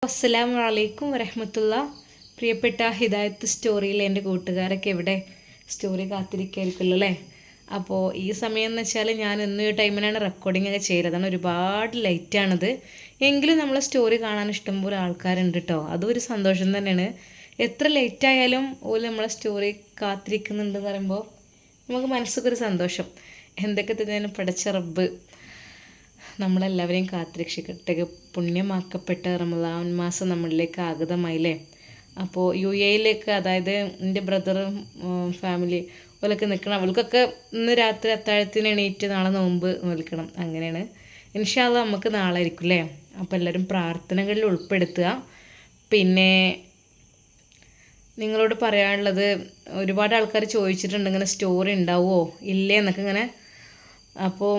അസ്സലാമു അലൈക്കും വറഹ്മത്തുള്ള. പ്രിയപ്പെട്ട ഹിദായത്ത് സ്റ്റോറിയിൽ എൻ്റെ കൂട്ടുകാരൊക്കെ എവിടെ? സ്റ്റോറി കാത്തിരിക്കായിരിക്കുമല്ലോ അല്ലേ? അപ്പോൾ ഈ സമയം എന്ന് വെച്ചാൽ ഞാൻ ഇന്ന് ഈ ടൈമിനാണ് റെക്കോർഡിംഗ് ഒക്കെ ചെയ്തത്. അതാണ് ഒരുപാട് ലൈറ്റാണിത്. എങ്കിലും നമ്മളെ സ്റ്റോറി കാണാൻ ഇഷ്ടംപോലെ ആൾക്കാരുണ്ട് കേട്ടോ. അതും ഒരു സന്തോഷം തന്നെയാണ്. എത്ര ലേറ്റായാലും ഓല് നമ്മളെ സ്റ്റോറി കാത്തിരിക്കുന്നുണ്ടെന്ന് പറയുമ്പോൾ നമുക്ക് മനസ്സൊക്കെ ഒരു സന്തോഷം. എന്തൊക്കെ തന്നെ പടച്ച റബ്ബ് നമ്മളെല്ലാവരെയും കാത്തുരക്ഷിക്കട്ടെ. പുണ്യമാക്കപ്പെട്ട റമദാൻ മാസം നമ്മളിലേക്ക് ആഗതമായില്ലേ. അപ്പോൾ UAE അതായത് എൻ്റെ ബ്രദറും ഫാമിലി ഓലൊക്കെ നിൽക്കണം. അവൾക്കൊക്കെ ഇന്ന് രാത്രി അത്താഴത്തിന് എണീറ്റ് നാളെ നോമ്പ് നോൽക്കണം. അങ്ങനെയാണ്. ഇൻഷാ അല്ലാഹ് നമുക്ക് നാളെ ആയിരിക്കും അല്ലേ. അപ്പോൾ എല്ലാവരും പ്രാർത്ഥനകളിൽ ഉൾപ്പെടുത്തുക. പിന്നെ നിങ്ങളോട് പറയാനുള്ളത്, ഒരുപാട് ആൾക്കാർ ചോദിച്ചിട്ടുണ്ട് ഇങ്ങനെ സ്റ്റോറി ഉണ്ടാവുമോ ഇല്ലേ എന്നൊക്കെ ഇങ്ങനെ. അപ്പോൾ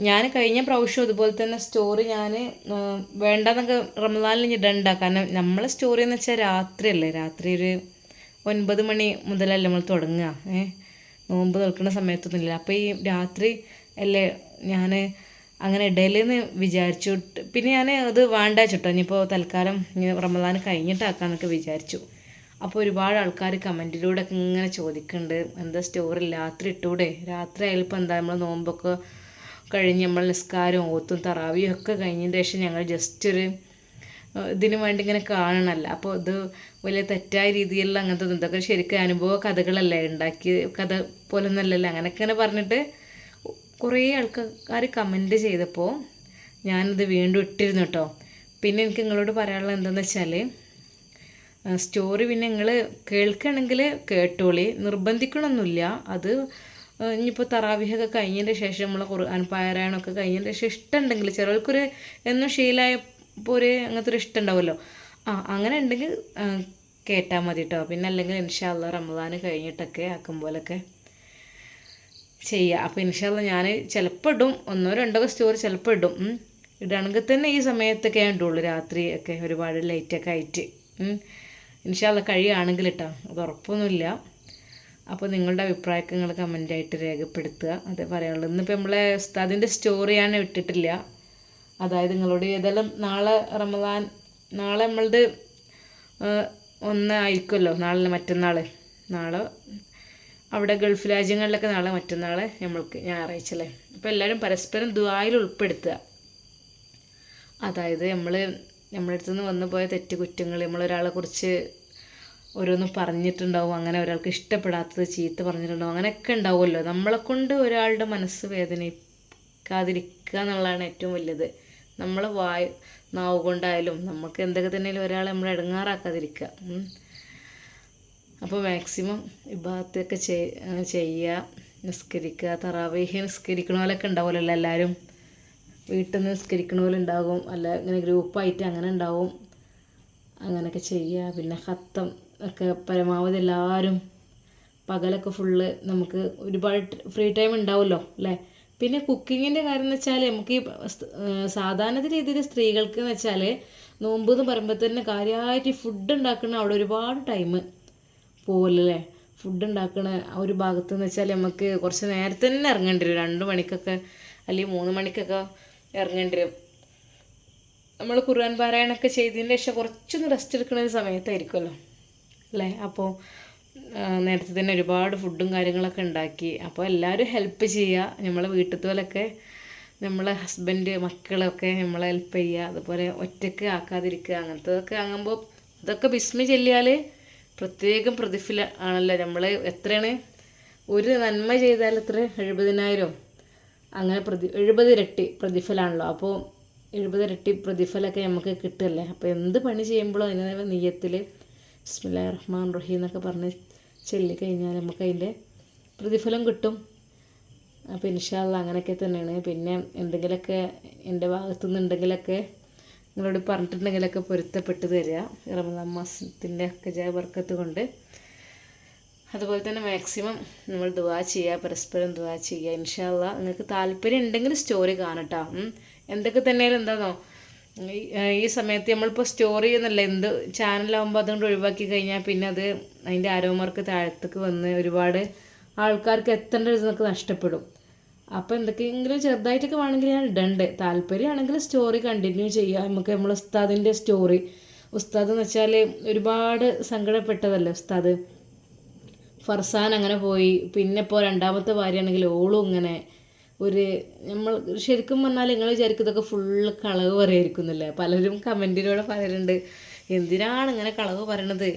ഞാൻ കഴിഞ്ഞ പ്രാവശ്യം ഇതുപോലെ തന്നെ സ്റ്റോറി ഞാൻ വേണ്ടെന്നൊക്കെ റമദാനിൽ ഇടണ്ട. കാരണം നമ്മളെ സ്റ്റോറി എന്ന് വെച്ചാൽ രാത്രിയല്ലേ. രാത്രി ഒരു 9 മണി മുതലല്ലേ നമ്മൾ തുടങ്ങുക. നോമ്പ് നിൽക്കുന്ന സമയത്തൊന്നുമില്ല. അപ്പോൾ ഈ രാത്രി അല്ലേ ഞാൻ അങ്ങനെ ഇടയിലെന്ന് വിചാരിച്ചു. പിന്നെ ഞാൻ അത് വേണ്ട വെച്ചിട്ടോ. ഇനിയിപ്പോൾ തൽക്കാലം റമദാൻ കഴിഞ്ഞിട്ടാക്കാമെന്നൊക്കെ വിചാരിച്ചു. അപ്പോൾ ഒരുപാട് ആൾക്കാർ കമൻറ്റിലൂടെ ഒക്കെ ഇങ്ങനെ ചോദിക്കുന്നുണ്ട്, എന്താ സ്റ്റോറി രാത്രി ഇട്ടൂടെ? രാത്രി ആയാലും ഇപ്പോൾ എന്താ നമ്മൾ നോമ്പൊക്കെ കഴിഞ്ഞ് നമ്മൾ നിസ്കാരവും ഓത്തും തറാവിയും ഒക്കെ കഴിഞ്ഞതിന് ശേഷം ഞങ്ങൾ ജസ്റ്റ് ഒരു ഇതിനു വേണ്ടി ഇങ്ങനെ കാണണമല്ല. അപ്പോൾ ഇത് വലിയ തെറ്റായ രീതിയിലുള്ള അങ്ങനത്തെ ഇതൊക്കെ ശരിക്കും അനുഭവ കഥകളല്ലേ, ഉണ്ടാക്കിയ കഥ പോലെ ഒന്നല്ലല്ലോ. അങ്ങനെയൊക്കെ ഇങ്ങനെ പറഞ്ഞിട്ട് കുറേ ആൾക്കാർ കമൻറ്റ് ചെയ്തപ്പോൾ ഞാനിത് വീണ്ടും ഇട്ടിരുന്നു കേട്ടോ. പിന്നെ എനിക്ക് നിങ്ങളോട് പറയാനുള്ളത് എന്താണെന്ന് വെച്ചാൽ, സ്റ്റോറി പിന്നെ നിങ്ങൾ കേൾക്കണമെങ്കിൽ കേട്ടോളി, നിർബന്ധിക്കണമൊന്നുമില്ല. അത് ഇനിയിപ്പോൾ തറാവിഹൊക്കെ കഴിഞ്ഞതിൻ്റെ ശേഷം നമ്മൾ ഖുർആൻ പാരായണമൊക്കെ കഴിഞ്ഞതിൻ്റെ ശേഷം ഇഷ്ടമുണ്ടെങ്കിൽ, ചിലർക്കൊരു എന്നും ശീലമായപ്പോൾ ഒരു അങ്ങനത്തെ ഒരു ഇഷ്ടം ഉണ്ടാവുമല്ലോ. അങ്ങനെ ഉണ്ടെങ്കിൽ കേട്ടാൽ മതി കേട്ടോ. പിന്നെ അല്ലെങ്കിൽ ഇൻഷാ അല്ലാഹ് റമദാൻ കഴിഞ്ഞിട്ടൊക്കെ ആക്കുമ്പോഴൊക്കെ ചെയ്യുക. അപ്പോൾ ഇൻഷാ അല്ലാഹ് ഞാൻ ചിലപ്പോൾ ഇടും, 1-2 സ്റ്റോറി ചിലപ്പോൾ ഇടും. ഇടുകയാണെങ്കിൽ തന്നെ ഈ സമയത്തൊക്കെ ഞാൻ ഇടുള്ളൂ, രാത്രി ഒക്കെ ഒരുപാട് ലൈറ്റൊക്കെ ആയിട്ട്. ഇൻഷാ അല്ലാഹ് കഴിയുകയാണെങ്കിൽ കേട്ടോ, അത് ഉറപ്പൊന്നുമില്ല. അപ്പോൾ നിങ്ങളുടെ അഭിപ്രായമൊക്കെ നിങ്ങൾ കമൻറ്റായിട്ട് രേഖപ്പെടുത്തുക. അതേ പറയാനുള്ളൂ. ഇന്നിപ്പോൾ നമ്മളെ ഉസ്താദിൻ്റെ സ്റ്റോറിയാണ് ഇട്ടിട്ടില്ല. അതായത് നിങ്ങളോട് ഏതായാലും നാളെ റമദാൻ, നാളെ നമ്മളത് 1 ആയിരിക്കുമല്ലോ. നാളെ മറ്റന്നാൾ, നാളെ അവിടെ ഗൾഫ് രാജ്യങ്ങളിലൊക്കെ നാളെ മറ്റന്നാൾ നമ്മൾക്ക് ഞായറാഴ്ച അല്ലേ. അപ്പോൾ എല്ലാവരും പരസ്പരം ദുആയിൽ ഉൾപ്പെടുത്തുക. അതായത് നമ്മുടെ അടുത്ത് നിന്ന് വന്നു പോയ തെറ്റുകുറ്റങ്ങൾ, നമ്മളൊരാളെ കുറിച്ച് ഓരോന്നും പറഞ്ഞിട്ടുണ്ടാവും, അങ്ങനെ ഒരാൾക്ക് ഇഷ്ടപ്പെടാത്തത് ചീത്ത പറഞ്ഞിട്ടുണ്ടാവും, അങ്ങനെയൊക്കെ ഉണ്ടാവുമല്ലോ. നമ്മളെക്കൊണ്ട് ഒരാളുടെ മനസ്സ് വേദനിക്കാതിരിക്കുക എന്നുള്ളതാണ് ഏറ്റവും വലുത്. നമ്മളെ നാവ് കൊണ്ടായാലും നമുക്ക് എന്തൊക്കെ തന്നെയാലും ഒരാളെ നമ്മൾ ഇടങ്ങാറാക്കാതിരിക്കുക. അപ്പോൾ മാക്സിമം ഇബാദത്തൊക്കെ ചെയ്യുക, നിസ്കരിക്കുക. തറാവീഹ് നിസ്കരിക്കണ പോലൊക്കെ ഉണ്ടാവുമല്ലോ എല്ലാവരും. വീട്ടിൽ നിന്ന് നിസ്കരിക്കണ പോലെ ഉണ്ടാകും, അല്ല ഇങ്ങനെ ഗ്രൂപ്പായിട്ട് അങ്ങനെ ഉണ്ടാവും. അങ്ങനെയൊക്കെ ചെയ്യുക. പിന്നെ ഖത്തം ഒക്കെ പരമാവധി എല്ലാവരും പകലൊക്കെ ഫുള്ള് നമുക്ക് ഒരുപാട് ഫ്രീ ടൈം ഉണ്ടാവുമല്ലോ അല്ലേ. പിന്നെ കുക്കിങ്ങിൻ്റെ കാര്യം എന്ന് വെച്ചാൽ, നമുക്ക് ഈ സാധാരണ രീതിയിൽ സ്ത്രീകൾക്ക് എന്ന് വെച്ചാൽ നോമ്പ് എന്ന് പറയുമ്പോൾ തന്നെ കാര്യമായിട്ട് ഫുഡ് ഉണ്ടാക്കുന്ന അവിടെ ഒരുപാട് ടൈം പോവല്ലേ. ഫുഡ് ഉണ്ടാക്കണ ആ ഒരു ഭാഗത്ത് എന്ന് വെച്ചാൽ നമുക്ക് കുറച്ച് നേരത്തെ തന്നെ ഇറങ്ങേണ്ടി വരും. 2 മണിക്കൊക്കെ അല്ലെങ്കിൽ 3 മണിക്കൊക്കെ ഇറങ്ങേണ്ടി വരും. നമ്മൾ ഖുർആൻ പാരായണമൊക്കെ ചെയ്തതിന് ശേഷം കുറച്ചൊന്ന് റെസ്റ്റ് എടുക്കുന്ന ഒരു സമയത്തായിരിക്കുമല്ലോ അല്ലേ. അപ്പോൾ നേരത്തെ തന്നെ ഒരുപാട് ഫുഡും കാര്യങ്ങളൊക്കെ ഉണ്ടാക്കി. അപ്പോൾ എല്ലാവരും ഹെൽപ്പ് ചെയ്യുക. നമ്മളെ വീട്ടിലത്തെ പോലൊക്കെ നമ്മളെ ഹസ്ബൻഡ് മക്കളൊക്കെ നമ്മളെ ഹെൽപ്പ് ചെയ്യുക. അതുപോലെ ഒറ്റയ്ക്ക് ആക്കാതിരിക്കുക. അങ്ങനത്തതൊക്കെ ആകുമ്പോൾ അതൊക്കെ ബിസ്മി ചൊല്ലിയാൽ പ്രത്യേകം പ്രതിഫലം ആണല്ലോ. നമ്മൾ എത്രയാണ് ഒരു നന്മ ചെയ്താൽ എത്ര 70,000 അങ്ങനെ 70 ഇരട്ടി പ്രതിഫലമാണല്ലോ. അപ്പോൾ 70 ഇരട്ടി പ്രതിഫലമൊക്കെ നമുക്ക് കിട്ടുമല്ലേ. അപ്പോൾ എന്ത് പണി ചെയ്യുമ്പോഴും അതിന് നിയ്യത്തിൽ ബിസ്മില്ലാഹിർ റഹ്മാനിർ റഹീം എന്നൊക്കെ പറഞ്ഞ് ചൊല്ലിക്കഴിഞ്ഞാൽ നമുക്ക് അതിൻ്റെ പ്രതിഫലം കിട്ടും. അപ്പോൾ ഇൻഷാ അല്ലാഹ് അങ്ങനെയൊക്കെ തന്നെയാണ്. പിന്നെ എന്തെങ്കിലുമൊക്കെ എൻ്റെ ഭാഗത്തുനിന്ന് ഉണ്ടെങ്കിലൊക്കെ നിങ്ങളോട് പറഞ്ഞിട്ടുണ്ടെങ്കിലൊക്കെ പൊരുത്തപ്പെട്ട് തരിക, റമദാൻ മാസത്തിൻ്റെ ഒക്കെ ബർക്കത്ത് കൊണ്ട്. അതുപോലെ തന്നെ മാക്സിമം നമ്മൾ ദുആ ചെയ്യുക, പരസ്പരം ദുആ ചെയ്യുക. ഇൻഷാ അല്ലാഹ് നിങ്ങൾക്ക് താല്പര്യം ഉണ്ടെങ്കിൽ സ്റ്റോറി കാണട്ടോ. എന്തൊക്കെ തന്നെയാലും എന്താണോ ഈ സമയത്ത് നമ്മളിപ്പോൾ സ്റ്റോറി എന്നല്ല, എന്ത് ചാനലാകുമ്പോൾ അതുകൊണ്ട് ഒഴിവാക്കി കഴിഞ്ഞാൽ പിന്നെ അത് അതിൻ്റെ ആരോമാർക്ക് താഴത്തേക്ക് വന്ന് ഒരുപാട് ആൾക്കാർക്ക് എത്തേണ്ട ഇതൊക്കെ നഷ്ടപ്പെടും. അപ്പോൾ എന്തൊക്കെയെങ്കിലും ചെറുതായിട്ടൊക്കെ വേണമെങ്കിൽ ഞാൻ ഇടണ്ട്. താല്പര്യമാണെങ്കിൽ സ്റ്റോറി കണ്ടിന്യൂ ചെയ്യാം. നമുക്ക് നമ്മൾ ഉസ്താദിൻ്റെ സ്റ്റോറി, ഉസ്താദ് എന്ന് വെച്ചാൽ ഒരുപാട് സങ്കടപ്പെട്ടതല്ലേ ഉസ്താദ്. ഫർസാൻ അങ്ങനെ പോയി, പിന്നെ ഇപ്പോൾ രണ്ടാമത്തെ ഭാര്യയാണെങ്കിൽ ഓളും ഇങ്ങനെ ഒരു നമ്മൾ ശരിക്കും പറഞ്ഞാൽ നിങ്ങൾ വിചാരിക്കും ഇതൊക്കെ ഫുള്ള് കളവ് പറയായിരിക്കുന്നില്ലേ. പലരും കമൻറ്റിലൂടെ പറയലുണ്ട് എന്തിനാണ് ഇങ്ങനെ കളവ് പറയണത്,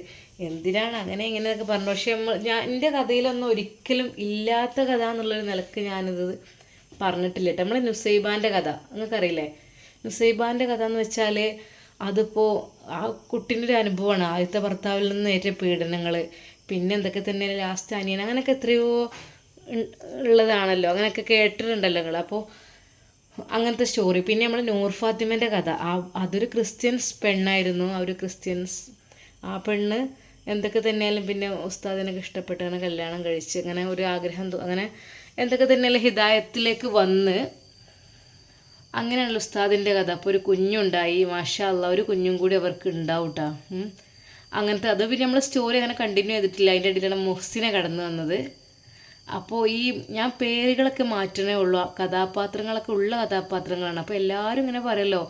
എന്തിനാണ് അങ്ങനെ ഇങ്ങനെയൊക്കെ പറഞ്ഞു. പക്ഷെ എൻ്റെ കഥയിലൊന്നും ഒരിക്കലും ഇല്ലാത്ത കഥ എന്നുള്ളൊരു നിലക്ക് ഞാനിത് പറഞ്ഞിട്ടില്ല കേട്ടോ. നമ്മൾ നുസൈബാൻ്റെ കഥ നിങ്ങൾക്കറിയില്ലേ. നുസൈബാൻ്റെ കഥ എന്ന് വെച്ചാൽ അതിപ്പോൾ ആ കുട്ടീൻ്റെ ഒരു അനുഭവമാണ്. ആദ്യത്തെ ഭർത്താവിൽ നിന്ന് ഏറ്റ പീഡനങ്ങൾ, പിന്നെ എന്തൊക്കെ തന്നെ ലാസ്റ്റ് അനിയൻ, അങ്ങനെയൊക്കെ എത്രയോ ഉള്ളതാണല്ലോ, അങ്ങനെയൊക്കെ കേട്ടിട്ടുണ്ടല്ലോ നിങ്ങൾ. അപ്പോൾ അങ്ങനത്തെ സ്റ്റോറി. പിന്നെ നമ്മൾ നൂർ ഫാത്തിമേൻ്റെ കഥ, അതൊരു ക്രിസ്ത്യൻസ് പെണ്ണായിരുന്നു. ആ ഒരു ക്രിസ്ത്യൻസ് ആ പെണ്ണ് എന്തൊക്കെ തന്നെയാലും പിന്നെ ഉസ്താദിനൊക്കെ ഇഷ്ടപ്പെട്ട് അങ്ങനെ കല്യാണം കഴിച്ച് അങ്ങനെ ഒരു ആഗ്രഹം അങ്ങനെ എന്തൊക്കെ തന്നെയാലും ഹിദായത്തിലേക്ക് വന്ന് അങ്ങനെയാണല്ലോ ഉസ്താദിൻ്റെ കഥ. അപ്പോൾ ഒരു കുഞ്ഞുണ്ടായി, മാഷാ അല്ലാ, ഒരു കുഞ്ഞും കൂടി അവർക്ക് ഉണ്ടാവും കേട്ടോ. അങ്ങനത്തെ അത് പിന്നെ നമ്മൾ സ്റ്റോറി അങ്ങനെ കണ്ടിന്യൂ ചെയ്തിട്ടില്ല. അതിൻ്റെ ഇടയിലാണ് മുഹ്സിനെ കടന്നു വന്നത്. അപ്പോൾ ഞാൻ പേരുകളൊക്കെ മാറ്റണേ ഉള്ളൂ, കഥാപാത്രങ്ങളൊക്കെ ഉള്ള കഥാപാത്രങ്ങളാണ്. അപ്പോൾ എല്ലാവരും ഇങ്ങനെ പറയല്ലോ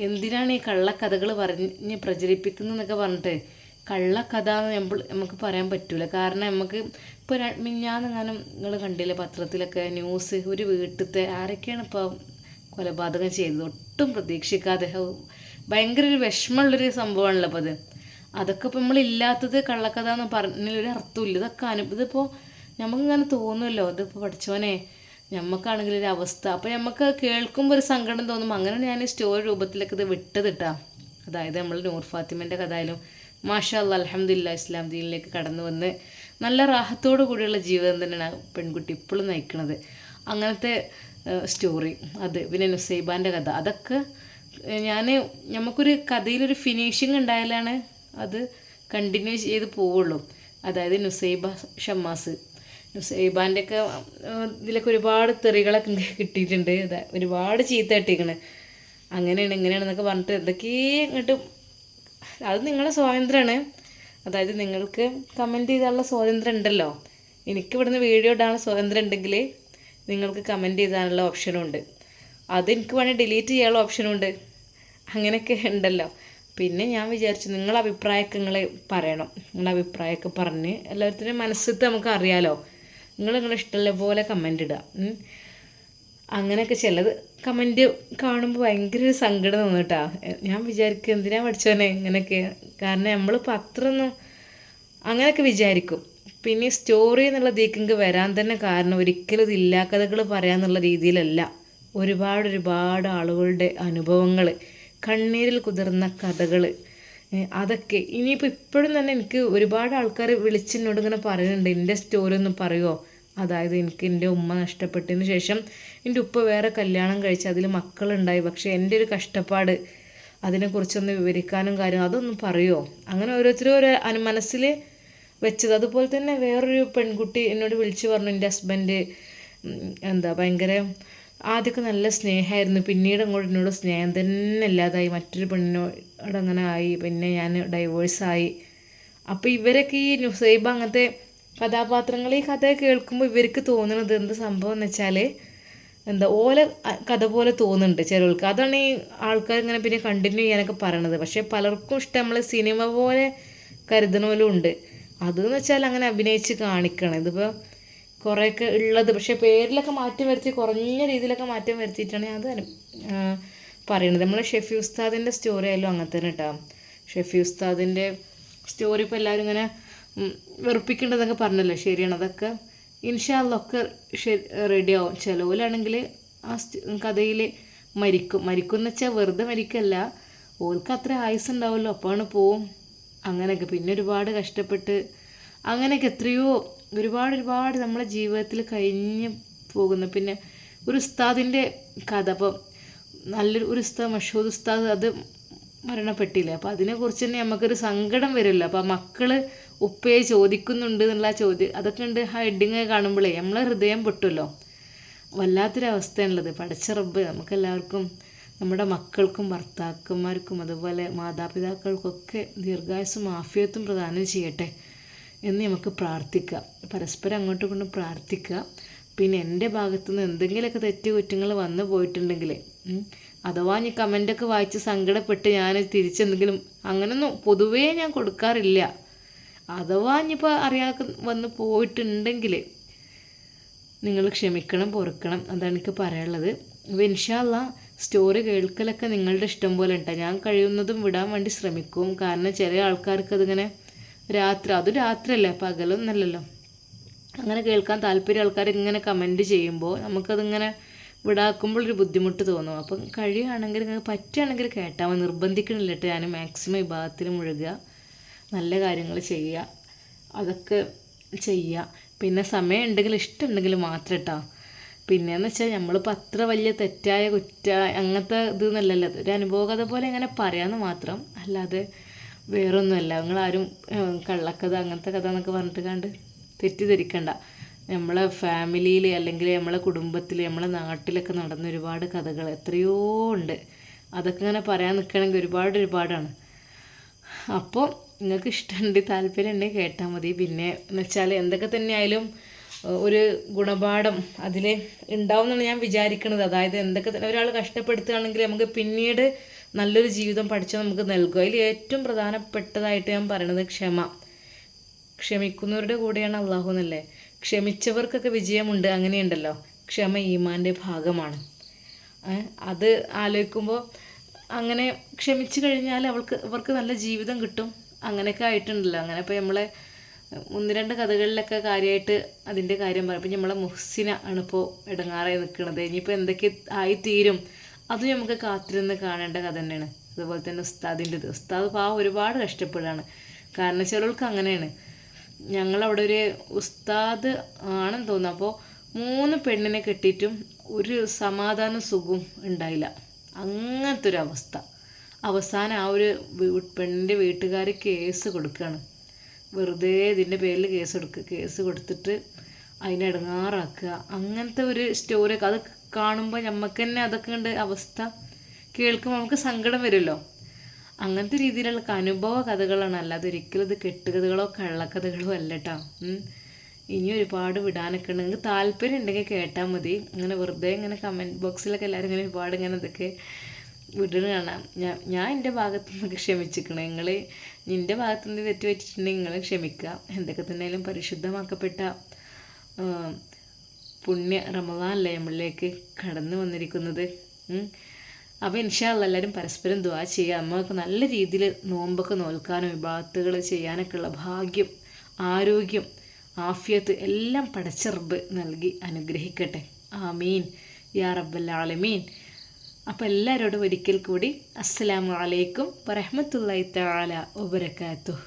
എന്തിനാണ് ഈ കള്ളക്കഥകൾ പറഞ്ഞ് പ്രചരിപ്പിക്കുന്നതെന്നൊക്കെ പറഞ്ഞിട്ട്. കള്ളക്കഥ എന്ന് നമുക്ക് പറയാൻ പറ്റില്ല. കാരണം നമുക്ക് ഇപ്പോൾ മിഞ്ഞാന്നെങ്ങാനും നിങ്ങൾ കണ്ടില്ലേ പത്രത്തിലൊക്കെ ന്യൂസ്, ഒരു വീട്ടിലത്തെ ആരൊക്കെയാണ് ഇപ്പോൾ കൊലപാതകം ചെയ്തത്, ഒട്ടും പ്രതീക്ഷിക്കാതെ. ഭയങ്കര ഒരു വിഷമമുള്ളൊരു സംഭവമാണല്ലോ അപ്പോൾ അതൊക്കെ ഇപ്പോൾ നമ്മളില്ലാത്തത് കള്ളക്കഥ എന്ന് പറഞ്ഞൊരു അർത്ഥമില്ല. ഇതൊക്കെ ഇതിപ്പോൾ നമുക്കിങ്ങനെ തോന്നുമല്ലോ, ഇതിപ്പോൾ പഠിച്ചോനെ നമുക്കാണെങ്കിൽ ഒരു അവസ്ഥ. അപ്പോൾ നമുക്ക് കേൾക്കുമ്പോൾ ഒരു സങ്കടം തോന്നും. അങ്ങനെ ഞാൻ സ്റ്റോറി രൂപത്തിലൊക്കെ ഇത് വിട്ടതിട്ടാ. അതായത് നമ്മൾ നൂർ ഫാത്തിമേൻ്റെ കഥ ആയാലും മാഷാ അല്ലാ അൽഹംദുലില്ലാ ഇസ്ലാം ദീനിലേക്ക് കടന്നു വന്ന് നല്ല റാഹത്തോടു കൂടിയുള്ള ജീവിതം തന്നെയാണ് പെൺകുട്ടി ഇപ്പോഴും നയിക്കുന്നത്. അങ്ങനത്തെ സ്റ്റോറി അത്. പിന്നെ നുസൈബാൻ്റെ കഥ, അതൊക്കെ നമുക്കൊരു കഥയിലൊരു ഫിനിഷിങ് ഉണ്ടായാലാണ് അത് കണ്ടിന്യൂ ചെയ്ത് പോവുള്ളൂ. അതായത് നുസൈബ ഷമ്മാസ്, നുസൈബാൻ്റെയൊക്കെ ഇതിലൊക്കെ ഒരുപാട് തെറികളൊക്കെ കിട്ടിയിട്ടുണ്ട്. ഒരുപാട് ചീത്ത കിട്ടിയിരിക്കണ്. അങ്ങനെയാണ് ഇങ്ങനെയാണെന്നൊക്കെ പറഞ്ഞിട്ട് എന്തൊക്കെയോ ഇങ്ങോട്ട്. അത് നിങ്ങളുടെ സ്വാതന്ത്ര്യമാണ്. അതായത് നിങ്ങൾക്ക് കമൻറ്റ് ചെയ്താലുള്ള സ്വാതന്ത്ര്യം ഉണ്ടല്ലോ. എനിക്ക് ഇവിടുന്ന് വീഡിയോ ഇടാനുള്ള സ്വാതന്ത്ര്യം ഉണ്ടെങ്കിൽ നിങ്ങൾക്ക് കമൻറ്റ് ചെയ്താനുള്ള ഓപ്ഷനും ഉണ്ട്. അത് എനിക്ക് വേണമെങ്കിൽ ഡിലീറ്റ് ചെയ്യാനുള്ള ഓപ്ഷനും ഉണ്ട്. അങ്ങനെയൊക്കെ ഉണ്ടല്ലോ. പിന്നെ ഞാൻ വിചാരിച്ചു നിങ്ങളുടെ അഭിപ്രായമൊക്കെ നിങ്ങൾ പറയണം. നിങ്ങളുടെ അഭിപ്രായമൊക്കെ പറഞ്ഞ് എല്ലാവരുടെയും മനസ്സിൽ നമുക്ക് അറിയാലോ. നിങ്ങളുടെ ഇഷ്ടമുള്ള പോലെ കമൻ്റ് ഇടുക. അങ്ങനെയൊക്കെ ചിലത് കമൻറ്റ് കാണുമ്പോൾ ഭയങ്കര ഒരു സങ്കടം തോന്നും കേട്ടോ. ഞാൻ വിചാരിക്കും എന്തിനാ പഠിച്ചോനെ ഇങ്ങനെയൊക്കെ. കാരണം നമ്മളിപ്പോൾ അത്രയൊന്നും അങ്ങനെയൊക്കെ വിചാരിക്കും. പിന്നെ സ്റ്റോറി എന്നുള്ള ദീക്കിങ്ക് വരാൻ തന്നെ കാരണം ഒരിക്കലും ഇത് ഇല്ലാ കഥകൾ പറയാന്നുള്ള രീതിയിലല്ല. ഒരുപാട് ആളുകളുടെ അനുഭവങ്ങൾ, കണ്ണീരിൽ കുതിർന്ന കഥകൾ, അതൊക്കെ ഇനിയിപ്പോൾ ഇപ്പോഴും തന്നെ എനിക്ക് ഒരുപാട് ആൾക്കാർ വിളിച്ചെന്നോട് ഇങ്ങനെ പറയുന്നുണ്ട് എൻ്റെ സ്റ്റോറി ഒന്ന് പറയുമോ. അതായത് എനിക്ക് എൻ്റെ ഉമ്മ നഷ്ടപ്പെട്ടതിന് ശേഷം എൻ്റെ ഉപ്പ വേറെ കല്യാണം കഴിച്ച് അതിൽ മക്കളുണ്ടായി. പക്ഷേ എൻ്റെ ഒരു കഷ്ടപ്പാട് അതിനെക്കുറിച്ചൊന്ന് വിവരിക്കാനും അതൊന്നും പറയുമോ. അങ്ങനെ ഓരോരുത്തരും മനസ്സിൽ വെച്ചത്. അതുപോലെ തന്നെ വേറൊരു പെൺകുട്ടി എന്നോട് വിളിച്ച് പറഞ്ഞു എൻ്റെ ഹസ്ബൻഡ് ഭയങ്കര ആദ്യമൊക്കെ നല്ല സ്നേഹമായിരുന്നു, പിന്നീട് അങ്ങോട്ട് എന്നോട് സ്നേഹം തന്നെ ഇല്ലാതായി, മറ്റൊരു പെണ്ണിനോട് അങ്ങനെ ആയി, പിന്നെ ഞാൻ ഡൈവേഴ്സായി. അപ്പോൾ ഇവരൊക്കെ ഈ നുസൈബ അങ്ങനത്തെ കഥാപാത്രങ്ങൾ ഈ കഥ കേൾക്കുമ്പോൾ ഇവർക്ക് തോന്നുന്നത് എന്ത് സംഭവം എന്ന് വെച്ചാൽ ഓല കഥ പോലെ തോന്നുന്നുണ്ട് ചിലർക്ക്. അതാണ് ഈ ആൾക്കാർ ഇങ്ങനെ പിന്നെ കണ്ടിന്യൂ ചെയ്യാനൊക്കെ പറയണത്. പക്ഷേ പലർക്കും ഇഷ്ടം നമ്മൾ സിനിമ പോലെ കരുതണമല്ലോ ഉണ്ട്. അതെന്ന് വെച്ചാൽ അങ്ങനെ അഭിനയിച്ച് കാണിക്കണം. ഇതിപ്പോൾ കുറേയൊക്കെ ഉള്ളത്, പക്ഷേ പേരിലൊക്കെ മാറ്റം വരുത്തി കുറഞ്ഞ രീതിയിലൊക്കെ മാറ്റം വരുത്തിയിട്ടാണ് അത് പറയണത്. നമ്മൾ ഷെഫി ഉസ്താദിൻ്റെ സ്റ്റോറി ആയാലും അങ്ങനെ തന്നെ കേട്ടോ. ഷെഫി ഉസ്താദിൻ്റെ സ്റ്റോറി ഇപ്പോൾ എല്ലാവരും ഇങ്ങനെ വെറുപ്പിക്കേണ്ടതൊക്കെ പറഞ്ഞല്ലോ, ശരിയാണ്. അതൊക്കെ ഇൻഷാ അല്ലാ ഒക്കെ റെഡിയാവും. ചിലവിലാണെങ്കിൽ ആ കഥയിൽ മരിക്കും എന്ന് വെച്ചാൽ വെറുതെ മരിക്കല്ല, ഓർക്ക് അത്ര ആയുസ് ഉണ്ടാവുമല്ലോ, അപ്പോഴാണ് പോവും. അങ്ങനെയൊക്കെ പിന്നെ ഒരുപാട് കഷ്ടപ്പെട്ട് അങ്ങനെയൊക്കെ എത്രയോ ഒരുപാട് നമ്മളെ ജീവിതത്തിൽ കഴിഞ്ഞ് പോകുന്നു. പിന്നെ ഒരു ഉസ്താദിൻ്റെ കഥ, അപ്പം നല്ലൊരു ഉസ്താദ് മഷൂദ് ഉസ്താദ് അത് മരണപ്പെട്ടില്ലേ. അപ്പോൾ അതിനെക്കുറിച്ച് തന്നെ നമുക്കൊരു സങ്കടം വരുമല്ലോ. അപ്പോൾ മക്കൾ ഉപ്പയെ ചോദിക്കുന്നുണ്ട് എന്നുള്ള ചോദ്യം അതൊക്കെ ഉണ്ട്. ആ ഹെഡിങ് കാണുമ്പോഴേ നമ്മളെ ഹൃദയം പൊട്ടുമല്ലോ. വല്ലാത്തൊരവസ്ഥയാണുള്ളത്. പടച്ച റബ്ബ് നമുക്കെല്ലാവർക്കും നമ്മുടെ മക്കൾക്കും ഭർത്താക്കന്മാർക്കും അതുപോലെ മാതാപിതാക്കൾക്കൊക്കെ ദീർഘായുസ്സും ആഫിയത്തും പ്രദാനം ചെയ്യട്ടെ എന്ന് നമുക്ക് പ്രാർത്ഥിക്കാം. പരസ്പരം അങ്ങോട്ടും ഇങ്ങോട്ടും പ്രാർത്ഥിക്കുക. പിന്നെ എൻ്റെ ഭാഗത്തുനിന്ന് എന്തെങ്കിലുമൊക്കെ തെറ്റ് കുറ്റങ്ങൾ വന്നു പോയിട്ടുണ്ടെങ്കിൽ അഥവാ ഞാൻ കമൻ്റൊക്കെ വായിച്ച് സങ്കടപ്പെട്ട് ഞാൻ തിരിച്ചെന്തെങ്കിലും അങ്ങനെയൊന്നും പൊതുവേ ഞാൻ കൊടുക്കാറില്ല. അഥവാ ഇനിയിപ്പോൾ അറിയാതെ വന്ന് പോയിട്ടുണ്ടെങ്കിൽ നിങ്ങൾ ക്ഷമിക്കണം, പൊറുക്കണം. അതാണ് എനിക്ക് പറയാനുള്ളത്. അപ്പോൾ ഇൻഷാ അല്ലാഹ് സ്റ്റോറി കേൾക്കലൊക്കെ നിങ്ങളുടെ ഇഷ്ടം പോലെ ഉണ്ടാ. ഞാൻ കഴിയുന്നതും വിടാൻ വേണ്ടി ശ്രമിക്കും. കാരണം ചില ആൾക്കാർക്ക് അതിങ്ങനെ അത് രാത്രിയല്ല, പകലൊന്നല്ലല്ലോ, അങ്ങനെ കേൾക്കാൻ താല്പര്യം ആൾക്കാർ ഇങ്ങനെ കമൻറ്റ് ചെയ്യുമ്പോൾ നമുക്കതിങ്ങനെ വിടാക്കുമ്പോൾ ഒരു ബുദ്ധിമുട്ട് തോന്നും. അപ്പം കഴിയുകയാണെങ്കിൽ നിങ്ങൾക്ക് പറ്റുകയാണെങ്കിൽ കേട്ടാൽ മതി. നിർബന്ധിക്കണില്ല കേട്ടോ. ഞാൻ മാക്സിമം ഈ ഭാഗത്തിൽ മുഴുകുക, നല്ല കാര്യങ്ങൾ ചെയ്യുക, അതൊക്കെ ചെയ്യുക. പിന്നെ സമയം ഉണ്ടെങ്കിൽ ഇഷ്ടമുണ്ടെങ്കിൽ മാത്രം കേട്ടോ. പിന്നെയെന്ന് വെച്ചാൽ നമ്മളിപ്പോൾ അത്ര വലിയ തെറ്റായ അങ്ങനത്തെ ഇതൊന്നുമല്ലല്ലോ. ഒരു അനുഭവകഥ പോലെ ഇങ്ങനെ പറയാമെന്ന് മാത്രം, അല്ലാതെ വേറൊന്നുമല്ല. നിങ്ങളാരും കള്ളക്കഥ അങ്ങനത്തെ കഥ എന്നൊക്കെ പറഞ്ഞിട്ട് കണ്ട് തെറ്റിദ്ധരിക്കണ്ട. നമ്മളെ ഫാമിലിയിൽ അല്ലെങ്കിൽ നമ്മളെ കുടുംബത്തിൽ നമ്മളെ നാട്ടിലൊക്കെ നടന്ന ഒരുപാട് കഥകൾ എത്രയോ ഉണ്ട്. അതൊക്കെ ഇങ്ങനെ പറയാൻ നിൽക്കണമെങ്കിൽ ഒരുപാടാണ്. അപ്പോൾ നിങ്ങൾക്ക് ഇഷ്ടമുണ്ട്, താല്പര്യം ഉണ്ടെങ്കിൽ കേട്ടാൽ മതി. പിന്നെ എന്ന് വെച്ചാൽ എന്തൊക്കെ തന്നെയായാലും ഒരു ഗുണപാഠം അതിൽ ഉണ്ടാവും എന്നാണ് ഞാൻ വിചാരിക്കുന്നത്. അതായത് എന്തൊക്കെ തന്നെ ഒരാൾ കഷ്ടപ്പെടുത്തുകയാണെങ്കിൽ നമുക്ക് പിന്നീട് നല്ലൊരു ജീവിതം പഠിച്ച് നമുക്ക് നൽകും. അതിൽ ഏറ്റവും പ്രധാനപ്പെട്ടതായിട്ട് ഞാൻ പറയണത് ക്ഷമിക്കുന്നവരുടെ കൂടെയാണ് അള്ളാഹു എന്നല്ലേ. ക്ഷമിച്ചവർക്കൊക്കെ വിജയമുണ്ട്, അങ്ങനെയുണ്ടല്ലോ. ക്ഷമ ഈമാൻ്റെ ഭാഗമാണ്. അത് ആലോചിക്കുമ്പോൾ അങ്ങനെ ക്ഷമിച്ചു കഴിഞ്ഞാൽ അവർക്ക് നല്ല ജീവിതം കിട്ടും. അങ്ങനെയൊക്കെ ആയിട്ടുണ്ടല്ലോ. അങ്ങനെ ഇപ്പോൾ നമ്മളെ 1-2 കഥകളിലൊക്കെ കാര്യമായിട്ട് അതിൻ്റെ കാര്യം പറയും. ഇപ്പം നമ്മളെ മുഹ്സിന ആണ് ഇപ്പോൾ ഇടങ്ങാറായി നിൽക്കുന്നത്. ഇനിയിപ്പോൾ എന്തൊക്കെ ആയിത്തീരും അതും നമുക്ക് കാത്തിരുന്ന് കാണേണ്ട കഥ തന്നെയാണ്. അതുപോലെ തന്നെ ഉസ്താദ് പാവം ഒരുപാട് കഷ്ടപ്പെടുകയാണ്. കാരണം ചിലർക്ക് അങ്ങനെയാണ്. ഞങ്ങളവിടെ ഒരു ഉസ്താദ് ആണെന്ന് തോന്നുന്നു. അപ്പോൾ 3 പെണ്ണിനെ കെട്ടിയിട്ടും ഒരു സമാധാന സുഖവും ഉണ്ടായില്ല. അങ്ങനത്തെ ഒരു അവസ്ഥ. അവസാനം ആ ഒരു പെണ്ണിൻ്റെ വീട്ടുകാർ കേസ് കൊടുക്കുകയാണ്. വെറുതെ ഇതിൻ്റെ പേരിൽ കേസ് കൊടുത്തിട്ട് അതിനെ ഇടങ്ങാറാക്കുക. അങ്ങനത്തെ ഒരു സ്റ്റോറിയൊക്കെ അത് കാണുമ്പോൾ നമുക്ക് തന്നെ അതൊക്കെ കണ്ട് അവസ്ഥ കേൾക്കുമ്പോൾ നമുക്ക് സങ്കടം വരുമല്ലോ. അങ്ങനത്തെ രീതിയിലുള്ള അനുഭവ കഥകളാണ്, അല്ലാതെ ഒരിക്കലും ഇത് കെട്ടുകഥകളോ കള്ളക്കഥകളോ അല്ല കേട്ടോ. ഇനി ഒരുപാട് വിടാനൊക്കെ ഉണ്ട്. നിങ്ങൾക്ക് താല്പര്യം ഉണ്ടെങ്കിൽ കേട്ടാൽ മതി. ഇങ്ങനെ വെറുതെ ഇങ്ങനെ കമൻറ്റ് ബോക്സിലൊക്കെ എല്ലാവരും ഇങ്ങനെ ഒരുപാട് ഇങ്ങനെ ഇതൊക്കെ വിടണ കാണാം. ഞാൻ എൻ്റെ ഭാഗത്തു നിന്നൊക്കെ ക്ഷമിച്ചിരിക്കണം. നിങ്ങൾ നിൻ്റെ ഭാഗത്തു നിന്ന് തെറ്റ് പറ്റിയിട്ടുണ്ടെങ്കിൽ നിങ്ങൾ ക്ഷമിക്കുക. എന്തൊക്കെ തന്നെയാലും പരിശുദ്ധമാക്കപ്പെട്ട പുണ്യ റമദാനല്ലേ നമ്മളിലേക്ക് കടന്നു വന്നിരിക്കുന്നത്. അപ്പോൾ ഇൻഷാ അല്ലാഹ് എല്ലാവരും പരസ്പരം ദുആ ചെയ്യുക. നമുക്ക് നല്ല രീതിയിൽ നോമ്പൊക്കെ നോൽക്കാനും ഇബാദത്തുകൾ ചെയ്യാനൊക്കെ ഉള്ള ഭാഗ്യം, ആരോഗ്യം, ആഫിയത്ത് എല്ലാം പടച്ച റബ്ബ് നൽകി അനുഗ്രഹിക്കട്ടെ. ആമീൻ യാ റബ്ബൽ ആലമീൻ. അപ്പോൾ എല്ലാവരോടും ഒരിക്കൽ കൂടി അസ്സലാമു അലൈക്കും വറഹ്മത്തുള്ളാഹി തആല വബറകാതുഹു.